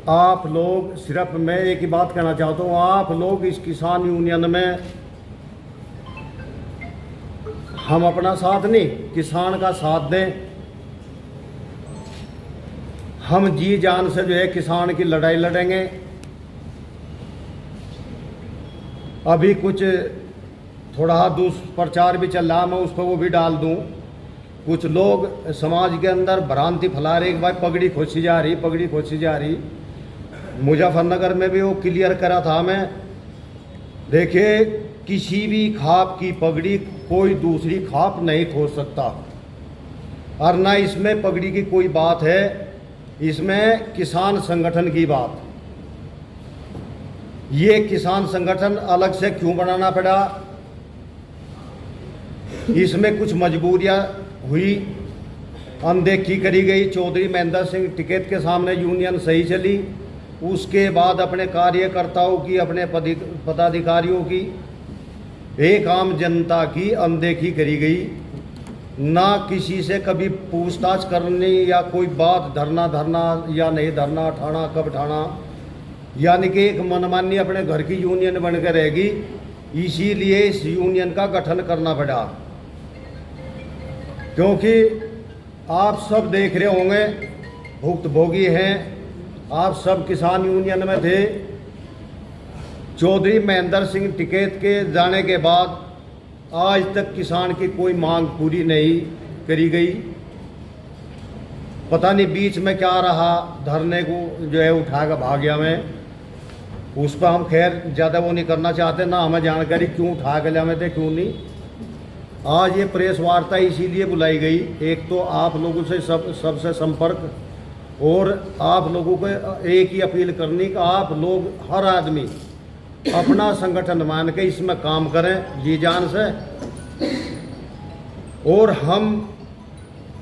आप लोग, सिर्फ मैं एक ही बात कहना चाहता हूँ, आप लोग इस किसान यूनियन में हम अपना साथ नहीं, किसान का साथ दें। हम जी जान से जो है किसान की लड़ाई लड़ेंगे। अभी कुछ थोड़ा दुष्प्रचार भी चल रहा, मैं उस पर वो भी डाल दूं। कुछ लोग समाज के अंदर भ्रांति फैला रहे कि भाई पगड़ी खोसी जा रही, पगड़ी खोसी जा रही। मुजफ्फरनगर में भी वो क्लियर करा था मैं। देखिए, किसी भी खाप की पगड़ी कोई दूसरी खाप नहीं खोस सकता, और ना इसमें पगड़ी की कोई बात है, इसमें किसान संगठन की बात। ये किसान संगठन अलग से क्यों बनाना पड़ा, इसमें कुछ मजबूरियां हुई, अनदेखी करी गई। चौधरी महेंद्र सिंह टिकैत के सामने यूनियन सही चली, उसके बाद अपने कार्यकर्ताओं की, अपने पदाधिकारियों की, एक आम जनता की अनदेखी करी गई। ना किसी से कभी पूछताछ करनी या कोई बात धरना या नहीं धरना, ठाना कब ठाना, यानी कि एक मनमानी अपने घर की यूनियन बनकर रहेगी। इसीलिए इस यूनियन का गठन करना पड़ा, क्योंकि आप सब देख रहे होंगे, भुक्तभोगी हैं, आप सब किसान यूनियन में थे। चौधरी महेंद्र सिंह टिकैत के जाने के बाद आज तक किसान की कोई मांग पूरी नहीं करी गई। पता नहीं बीच में क्या रहा, धरने को जो है उठा कर भाग गया। मैं उस पर हम खैर ज़्यादा वो नहीं करना चाहते, ना हमें जानकारी क्यों उठा कर ले थे, क्यों नहीं। आज ये प्रेस वार्ता इसीलिए बुलाई गई, एक तो आप लोगों से सबसे संपर्क, और आप लोगों को एक ही अपील करनी कि आप लोग हर आदमी अपना संगठन मान के इसमें काम करें जी जान से। और हम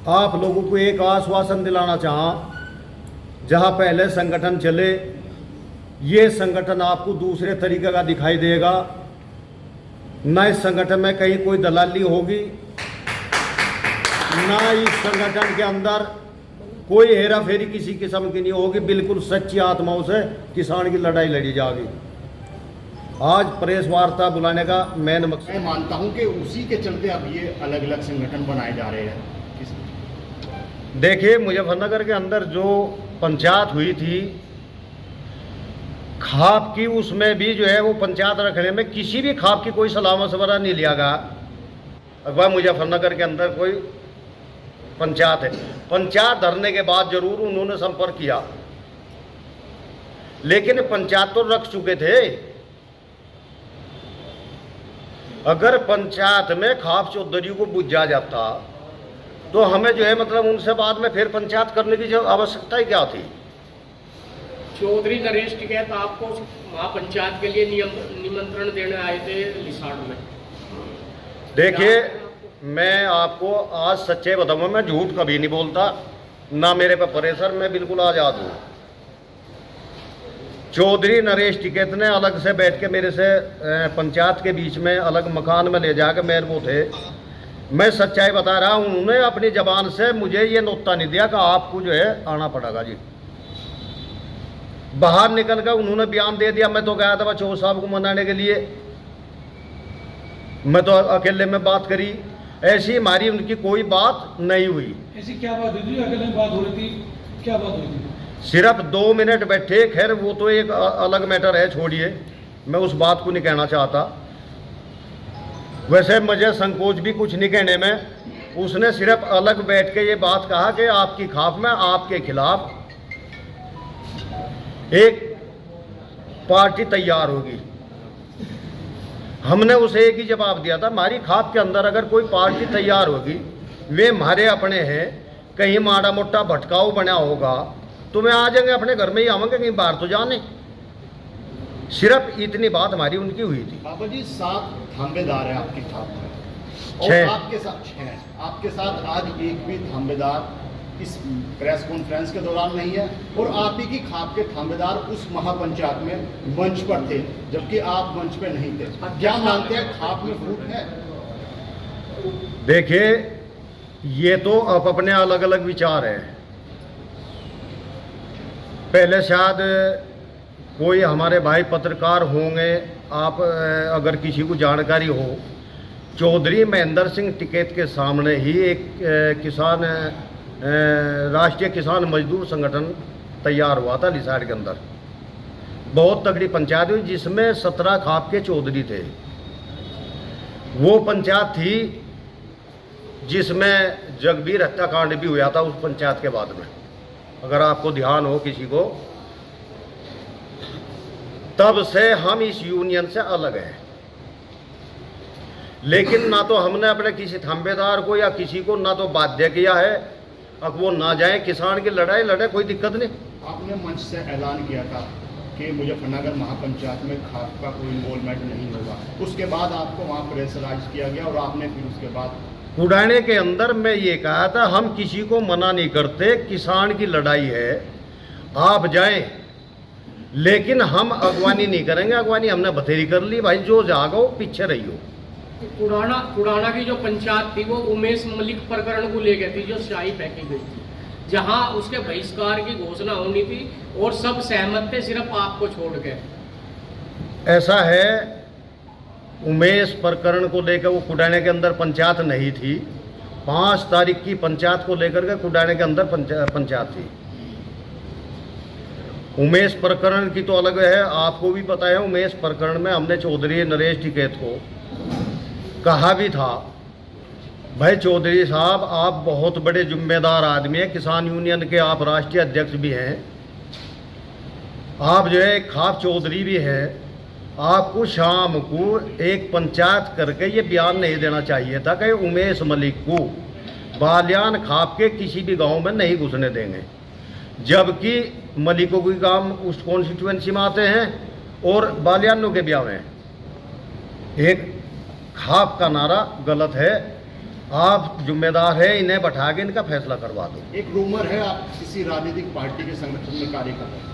आप लोगों को एक आश्वासन दिलाना चाहें, जहां पहले संगठन चले, ये संगठन आपको दूसरे तरीके का दिखाई देगा। न इस संगठन में कहीं कोई दलाली होगी, ना इस संगठन के अंदर कोई हेरा फेरी किसी किस्म की नहीं होगी। बिल्कुल सच्ची आत्माओं से किसान की लड़ाई लड़ी जाएगी। आज प्रेस वार्ता बुलाने का मेन मकसद, मैं मानता हूं कि उसी के चलते अब ये अलग अलग संगठन बनाए जा रहे हैं। देखिए, मुजफ्फरनगर के अंदर जो पंचायत हुई थी खाप की, उसमें भी जो है वो पंचायत रखने में किसी भी खाप की कोई सलाह मशवरा नहीं लिया गया। अखबार मुजफ्फरनगर के अंदर कोई पंचायत है, पंचायत धरने के बाद जरूर उन्होंने संपर्क किया, लेकिन पंचायत तो रख चुके थे। अगर पंचायत में खाप चौधरी को बुझा जाता तो हमें जो है मतलब उनसे बाद में फिर पंचायत करने की जो आवश्यकता ही क्या थी। चौधरी नरेश टिकैत आपको महापंचायत के लिए निमंत्रण देने आए थे लिसाड़ में। देखिए, मैं आपको आज सच्चे बताऊंगा, मैं झूठ कभी नहीं बोलता, ना मेरे पे प्रेशर, मैं बिल्कुल आज़ाद हूँ। चौधरी नरेश टिकैत ने अलग से बैठ के मेरे से पंचायत के बीच में अलग मकान में ले जाकर मेरे वो थे, मैं सच्चाई बता रहा हूँ। उन्होंने अपनी जबान से मुझे ये नुक्ता नहीं दिया कि आपको जो है आना पड़ेगा जी। बाहर निकल कर उन्होंने बयान दे दिया। मैं तो गया था चौधरी साहब को मनाने के लिए, मैं तो अकेले में बात करी, ऐसी हमारी उनकी कोई बात नहीं हुई। ऐसी क्या बात हुई थी? अकेले में बात हो रही थी, क्या बात हुई थी? सिर्फ 2 मिनट बैठे, खैर वो तो एक अलग मैटर है, छोड़िए, मैं उस बात को नहीं कहना चाहता। वैसे मुझे संकोच भी कुछ नहीं कहने में। उसने सिर्फ अलग बैठ के ये बात कहा कि आपकी खाप में आपके खिलाफ एक पार्टी तैयार होगी। हमने उसे एक ही जवाब दिया था, हमारी खाप के अंदर अगर कोई पार्टी तैयार होगी, वे हमारे अपने हैं, कहीं माड़ा मोटा भटकाव बना होगा तो मैं आ जाएंगे, अपने घर में ही आवेंगे, कहीं बाहर तो जाने। सिर्फ इतनी बात हमारी उनकी हुई थी। बाबा जी 7 थांबेदार है आपकी खाप में, और 6 आपके साथ 6, आपके साथ आज एक भी थांबेदार इस प्रेस कॉन्फ्रेंस के दौरान नहीं है, और आप ही की खाप के थांबेदार उस महापंचायत में मंच पर थे, जबकि आप मंच पे नहीं थे। क्या मानते हैं, खाप में फूट है? देखिए, ये तो अब अपने अलग अलग विचार है। पहले शायद कोई हमारे भाई पत्रकार होंगे, आप अगर किसी को जानकारी हो, चौधरी महेंद्र सिंह टिकैत के सामने ही एक किसान राष्ट्रीय किसान मजदूर संगठन तैयार हुआ था लिसाड़ के अंदर। बहुत तगड़ी पंचायत हुई जिसमें 17 खाप के चौधरी थे। वो पंचायत थी जिसमें जगबीर हत्याकांड भी हुआ था उस पंचायत के बाद में, अगर आपको ध्यान हो किसी को। तब से हम इस यूनियन से अलग हैं, लेकिन ना तो हमने अपने किसी थांबेदार को या किसी को ना तो बाध्य किया है अब वो ना जाए, किसान की लड़ाई लड़े, कोई दिक्कत नहीं। आपने मंच से ऐलान किया था कि मुजफ्फरनगर महापंचायत में खाप का कोई इन्वॉल्वमेंट नहीं होगा, उसके बाद आपको वहाँ प्रेशराइज किया गया और आपने फिर उसके बाद उड़ाने के अंदर मैं ये कहा था हम किसी को मना नहीं करते, किसान की लड़ाई है, आप जाएं, लेकिन हम अगवानी नहीं करेंगे। अगवानी हमने बथेरी कर ली भाई, जो जागो पीछे रहियो। पुराना की जो पंचायत थी वो उमेश मलिक प्रकरण को लेकर थी, जो स्याही फेंकी गई थी, जहां उसके बहिष्कार की घोषणा होनी थी और सब सहमत थे सिर्फ आपको छोड़ के। ऐसा है, उमेश प्रकरण को लेकर वो कुडाने के अंदर पंचायत नहीं थी। 5 तारीख की पंचायत को लेकर के कुडाने के अंदर पंचायत थी। उमेश प्रकरण की तो अलग है, आपको भी पता है। उमेश प्रकरण में हमने चौधरी नरेश टिकैत को कहा भी था, भाई चौधरी साहब आप बहुत बड़े जिम्मेदार आदमी हैं, किसान यूनियन के आप राष्ट्रीय अध्यक्ष भी हैं, आप जो है खाप चौधरी भी है, आपको शाम को एक पंचायत करके ये बयान नहीं देना चाहिए था कि उमेश मलिक को बालियान खाप के किसी भी गांव में नहीं घुसने देंगे, जबकि मलिकों के काम उस कॉन्स्टिट्यूएंसी में आते हैं और बालियानों के ब्याह में। एक खाप का नारा गलत है, आप जिम्मेदार है, इन्हें बैठा के इनका फैसला करवा दो। एक रूमर है आप किसी राजनीतिक पार्टी के संगठन में कार्य कर रहे हैं।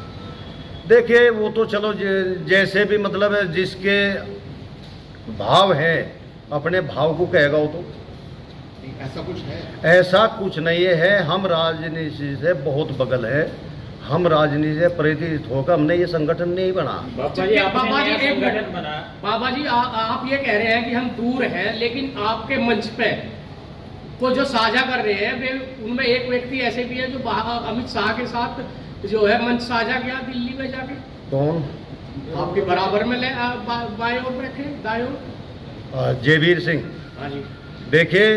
देखिए वो तो चलो जैसे भी मतलब जिसके भाव है अपने भाव को कहेगा वो तो। ऐसा कुछ है? ऐसा कुछ नहीं है, हम राजनीति से बहुत बगल है, हम राजनीति से प्रेरित होकर हमने ये संगठन नहीं बना। बाबा जी आप ये कह रहे हैं कि हम दूर हैं, लेकिन आपके मंच पे को जो साझा कर रहे हैं वे उनमें एक व्यक्ति ऐसे भी है जो अमित शाह के साथ जो है मंच साझा किया दिल्ली में जाके। कौन? आपके बराबर में ले बाएं ओर रखे, दाएं ओर जयवीर सिंह। हाँ जी। देखिए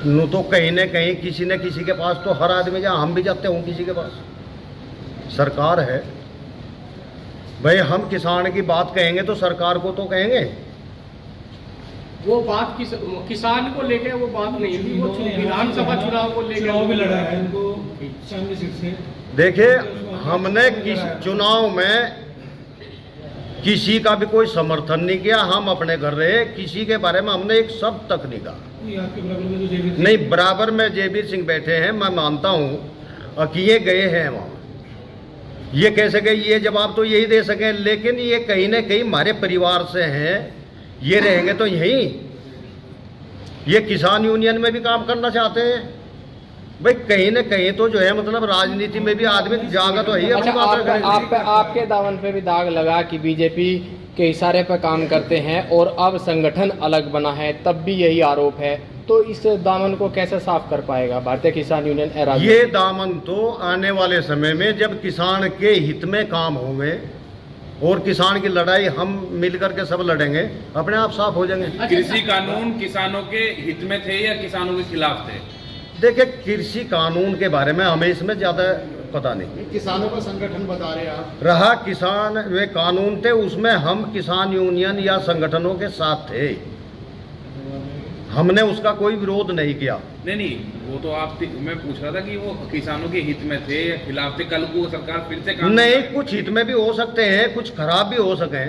नु तो कहीं न कहीं किसी न किसी के पास तो हर आदमी जहाँ हम भी जाते हों किसी के पास सरकार है। भाई हम किसान की बात कहेंगे तो सरकार को तो कहेंगे। वो बात किसान को लेके वो बात नहीं थी, वो विधानसभा चुनाव को लेकर चुनाव भी लड़ा है इनको सामने सीट से। देखिए हमने किस चुनाव में किसी का भी कोई समर्थन नहीं किया, हम अपने घर रहे, किसी के बारे में हमने एक शब्द तक नहीं कहा। आपके बराबर में जो जयवीर सिंह नहीं, बराबर में जयवीर सिंह बैठे हैं, मैं मानता हूँ कि ये गए हैं वहाँ, ये कह सके, ये जवाब तो यही दे सके, लेकिन ये कहीं ना कहीं हमारे परिवार से हैं, ये रहेंगे तो यहीं, ये किसान यूनियन में भी काम करना चाहते हैं। भाई कहीं ना कहीं तो जो है मतलब राजनीति में भी आदमी जागा तो है। अच्छा, आपके दामन पे भी दाग लगा कि बीजेपी के इशारे पर काम करते हैं और अब संगठन अलग बना है, तब भी यही आरोप है, तो इस दामन को कैसे साफ कर पाएगा भारतीय किसान यूनियन? ये दामन तो आने वाले समय में जब किसान के हित में काम होंगे और किसान की लड़ाई हम मिलकर के सब लड़ेंगे, अपने आप साफ हो जाएंगे। कृषि कानून किसानों के हित में थे या किसानों के खिलाफ थे? देखिए कृषि कानून के बारे में हमें इसमें ज़्यादा पता नहीं। किसानों का संगठन बता रहे आप। रहा किसान वे कानून थे, उसमें हम किसान यूनियन या संगठनों के साथ थे, हमने उसका कोई विरोध नहीं किया। नहीं, वो तो आप मैं पूछ रहा था कि वो किसानों के हित में थे या खिलाफ थे। कल को सरकार फिर से काम नहीं, कुछ हित में भी हो सकते हैं, कुछ खराब भी हो सके।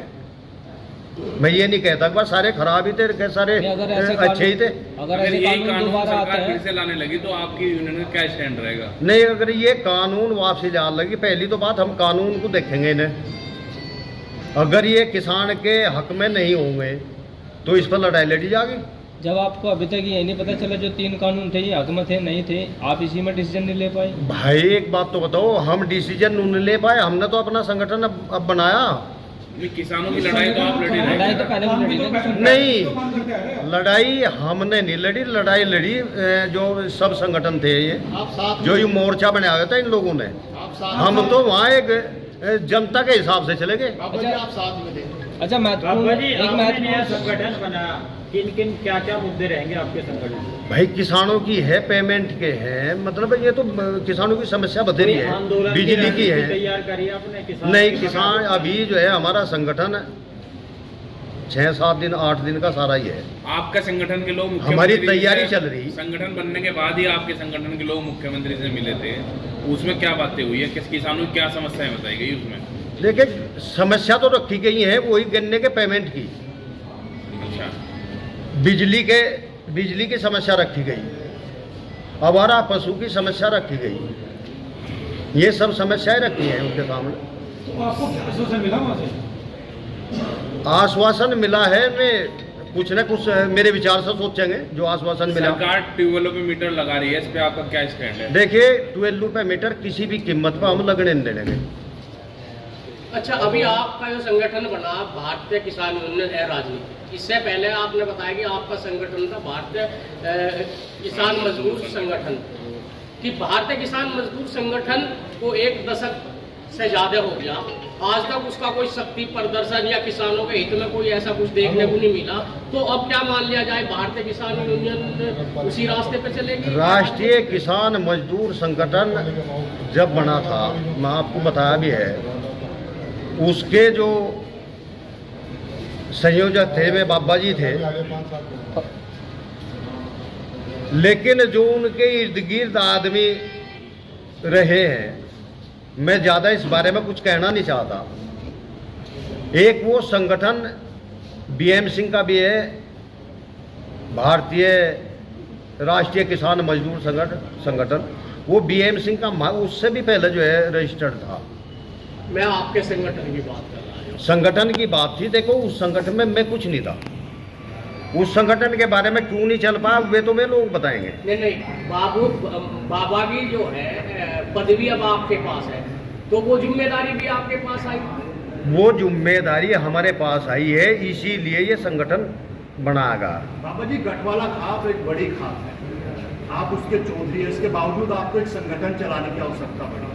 मैं ये नहीं कहता बस सारे खराब ही थे, सारे अच्छे ही थे। अगर ये कानून सरकार फिर से लाने लगी तो आपकी यूनियन का क्या स्टैंड रहेगा? नहीं, अगर ये कानून वापसी लाने लगी, पहली तो बात हम कानून को देखेंगे इन्हें। अगर ये किसान के हक में नहीं होंगे तो इस पर लड़ाई लड़ी जाएगी। जब आपको अभी तक ये नहीं पता चला जो 3 कानून थे ये हक में थे नहीं थे, आप इसी में डिसीजन नहीं ले पाए? भाई एक बात तो बताओ, हम डिसीजन नहीं ले पाए, हमने तो अपना संगठन अब बनाया ये किसानों की लड़ाई तो आप लड़ी लड़ाई तो रहे पहले भी लड़ी ना। नहीं, लड़ाई हमने नहीं लड़ी, लड़ाई लड़ी जो सब संगठन थे ये, आप साथ जो ये मोर्चा बनाया था इन लोगों ने। आप साथ हम तो वहाँ एक जनता के हिसाब से चले गए। बाबा जी आप साथ में थे। अच्छा महत्वपूर्ण एक महत्वपूर्ण संगठन बना, किन किन क्या क्या मुद्दे रहेंगे आपके संगठन में? भाई किसानों की है, पेमेंट के हैं, मतलब ये तो किसानों की समस्या बथेरी है, आंदोलन बिजली की है। तैयार करी आपने किसान? नहीं, किसान अभी जो है हमारा संगठन 6-7 दिन 8 दिन का सारा ही है। आपका संगठन के लोग हमारी मुख्यमंत्री तैयारी से- चल रही। संगठन बनने के बाद ही आपके संगठन के लोग मुख्यमंत्री से मिले थे, उसमें क्या बातें हुई है, किस किसानों की क्या समस्याएं बताई गई उसमें? देखिए समस्या तो रखी गई है वही गन्ने के पेमेंट की, अच्छा, बिजली की समस्या रखी गई, आवारा पशु की समस्या रखी गई, ये सब समस्याएं रखी हैं उनके सामने। तो आपको क्या आश्वासन मिला वहाँ से? आश्वासन मिला है, मैं कुछ न कुछ मेरे विचार से सोचेंगे जो आश्वासन मिला। सरकार ट्यूबवेलों पे मीटर लगा रही है, इस पे आपका क्या स्टैंड है? देखिए 12 रुपये मीटर किसी भी कीमत पर हम लगने नहीं देंगे। अच्छा, अभी आपका जो संगठन बना भारतीय किसान यूनियन है राजनीति, इससे पहले आपने बताया कि आपका संगठन था भारतीय किसान मजदूर संगठन, कि भारतीय किसान मजदूर संगठन को 1 दशक से ज्यादा हो गया, आज तक उसका कोई शक्ति प्रदर्शन या किसानों के हित में कोई ऐसा कुछ देखने को नहीं मिला, तो अब क्या मान लिया जाए, भारतीय किसान यूनियन उसी रास्ते पे चलेगी? राष्ट्रीय किसान मजदूर संगठन जब बना था, मैं आपको बताया भी है, उसके जो संयोजक थे वे बाबा जी थे, लेकिन जो उनके इर्द गिर्द आदमी रहे हैं, मैं ज़्यादा इस बारे में कुछ कहना नहीं चाहता। एक वो संगठन BM सिंह का भी है, भारतीय राष्ट्रीय किसान मजदूर संगठन, वो BM सिंह का उससे भी पहले जो है रजिस्टर्ड था। मैं आपके संगठन की बात कर रहा हूँ। संगठन की बात थी, देखो उस संगठन में मैं कुछ नहीं था, उस संगठन के बारे में क्यों नहीं चल पाया वे तो वे लोग बताएंगे। नहीं, बाबा की जो है पदवी अब आपके पास है, तो वो जिम्मेदारी भी आपके पास आई? वो जिम्मेदारी हमारे पास आई है, इसीलिए ये संगठन बनाया गया। बाबा जी गठवाला खाप एक बड़ी खाप है, आप उसके चौधरी हैं, इसके बावजूद आपको एक संगठन चलाने की आवश्यकता पड़ी।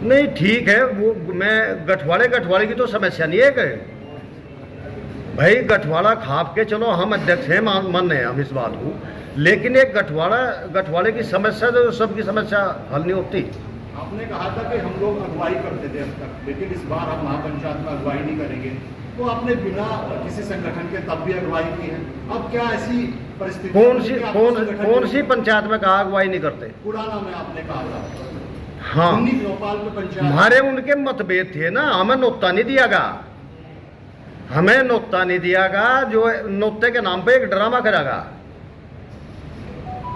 नहीं ठीक है, वो मैं गठवाले की तो समस्या नहीं है कि भाई गठवाला खाप के चलो हम अध्यक्ष हैं, मान हैं हम इस बात को, लेकिन एक गठवाले की समस्या तो सबकी समस्या हल नहीं होती। आपने कहा था कि हम लोग अगुवाई करते थे अब तक, लेकिन इस बार हम महापंचायत में अगुवाई नहीं करेंगे, तो आपने बिना किसी संगठन के तब भी अगुवाई की है। अब क्या ऐसी परिस्थिति कौन सी पंचायत में कहा अगुवाई नहीं करते? पुराना में आपने कहा था, हाँ, भोपाल में पंचायत हमारे उनके मतभेद थे ना, हमें नोता नहीं दिया गया, हमें नोता नहीं दिया गया, जो नोते के नाम पे एक ड्रामा करागा।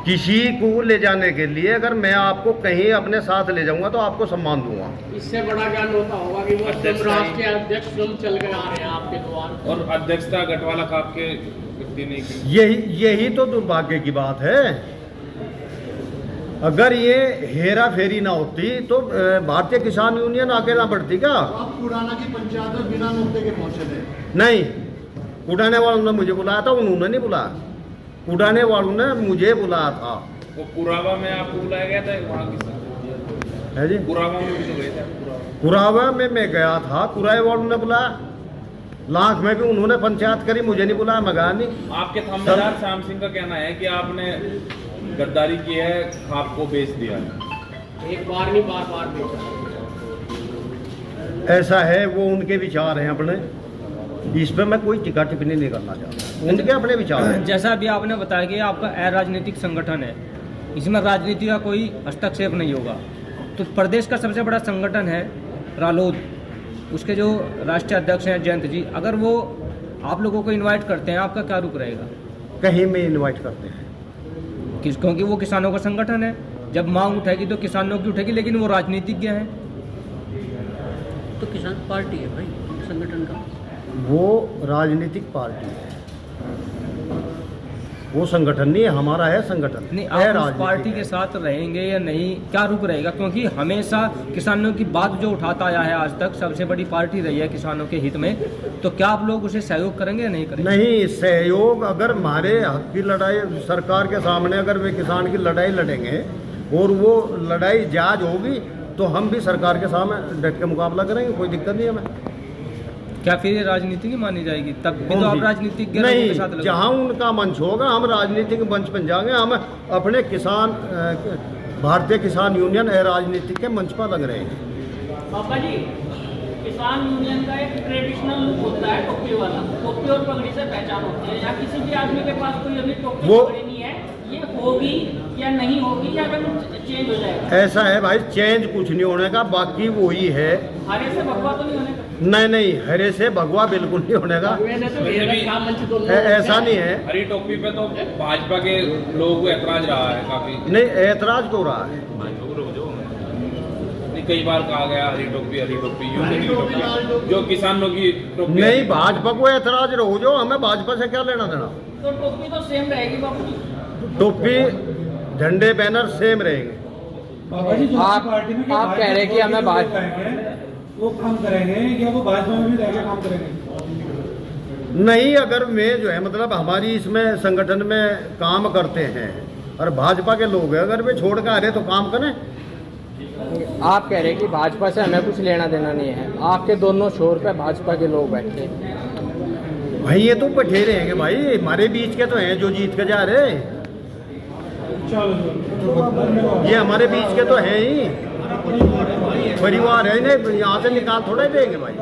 किसी को ले जाने के लिए अगर मैं आपको कहीं अपने साथ ले जाऊंगा तो आपको सम्मान दूंगा। इससे बड़ा क्या होता होगा कि वो राष्ट्रीय अध्यक्ष स्वयं चल के आ रहे हैं आपके द्वार, और अध्यक्षता गठवाला खाप के व्यक्ति ने की। यही तो दुर्भाग्य की बात है। अगर ये हेरा फेरी ना होती तो भारतीय किसान यूनियन अकेला बढ़ती क्या? आप पुराना की पंचायत में बिना नोते के पहुंचे थे? नहीं, उड़ाने वालों ने मुझे बुलाया था, उन्होंने नहीं बुलाया, उड़ाने वालों ने मुझे बुलाया था। वो कुरावा में आपको बुलाया गया था वहाँ की है जी, कुरावा में भी तो गए थे? कुरावा में मैं गया था, कुराए वालों ने बुलाया, लाख में भी उन्होंने पंचायत करी, मुझे नहीं बुलाया, मैं गया नहीं। आपके थानेदार श्याम सिंह का कहना है कि आपने गद्दारी की है, खाप को बेच दिया है। एक बार नहीं बार बेचा। ऐसा है, वो उनके विचार हैं अपने, इस पे मैं कोई टिक्का टिप्पणी नहीं करना चाहता, उनके अपने विचार हैं। जैसा अभी आपने बताया कि आपका अराजनीतिक संगठन है, इसमें राजनीति का कोई हस्तक्षेप नहीं होगा, तो प्रदेश का सबसे बड़ा संगठन है रालोद, उसके जो राष्ट्रीय अध्यक्ष हैं जयंत जी, अगर वो आप लोगों को इनवाइट करते हैं, आपका क्या रुख रहेगा? कहीं में इनवाइट करते हैं, क्योंकि वो किसानों का संगठन है, जब मांग उठेगी तो किसानों की उठेगी, लेकिन वो राजनीतिज्ञ हैं। तो किसान पार्टी है भाई संगठन का, वो राजनीतिक पार्टी है। वो संगठन नहीं है, हमारा है संगठन। नहीं, है आप उस राजनीति पार्टी के साथ रहेंगे या नहीं, क्या रुख रहेगा? क्योंकि हमेशा किसानों की बात जो उठाता आया है आज तक, सबसे बड़ी पार्टी रही है किसानों के हित में, तो क्या आप लोग उसे सहयोग करेंगे या नहीं करेंगे? नहीं, सहयोग अगर हमारे हक की लड़ाई सरकार के सामने अगर वे किसान की लड़ाई लड़ेंगे और वो लड़ाई जायज होगी तो हम भी सरकार के सामने डट के मुकाबला करेंगे, कोई दिक्कत नहीं हमें। क्या फिर ये राजनीति की मानी जाएगी? तब भी तो कौन आप सी? राजनीतिक लोगों के साथ नहीं, लगे। जहाँ उनका मंच होगा हम राजनीतिक मंच बन जाएंगे। हम अपने किसान भारतीय किसान यूनियन राजनीतिक के मंच पर लग रहे हैं। पापा जी, किसान यूनियन का एक ट्रेडिशनल लुक होता है टोपी वाला, टोपी और पगड़ी से पहचान होती है। या किसी भी आदमी के पास कोई अभी टोपी वो- पगड़ी नहीं है, ये होगी या नहीं होगी या फिर चेंज हो जाएगा? ऐसा है भाई, चेंज कुछ नहीं होने का, बाकी वही है। हरे से भगवा तो नहीं होने का? नहीं, हरे से भगवा बिल्कुल नहीं होने का, वैसे तो वैसे भी काम मंच दोनों ऐसा नहीं है। हरी टोपी पे तो भाजपा के लोगों को ऐतराज रहा है काफी। नहीं, ऐतराज क्यों रहा है? नहीं, कई बार कहा गया हरी टोपी यूनियन की टोपी, जो किसानों की टोपी। नहीं, भाजपा को ऐतराज रहो जो, हमें भाजपा से क्या लेना देना। तो टोपी तो सेम रहेगी बापू जी। टोपी झंडे बैनर सेम रहेंगे। बाबा जी, जो आप- पार्टी में आप कह रहे हैं कि हमें लोग रहेंगे, वो काम करेंगे या वो भाजपा में भी रह के काम करेंगे? नहीं, अगर मैं जो है मतलब हमारी इसमें संगठन में काम करते हैं और भाजपा के लोग हैं, अगर वे छोड़ कर आ रहे तो काम करें। आप कह रहे हैं कि भाजपा से हमें कुछ लेना देना नहीं है, आपके दोनों छोर पे भाजपा के लोग बैठे हैं। भाई ये तो बठेरे हैं भाई, हमारे बीच के तो हैं जो जीत के जा रहे हैं, चलो धन्यवाद। ये हमारे बीच के तो हैं ही, परिवार है, इन्हें यहाँ से निकाल थोड़ा ही देंगे भाई।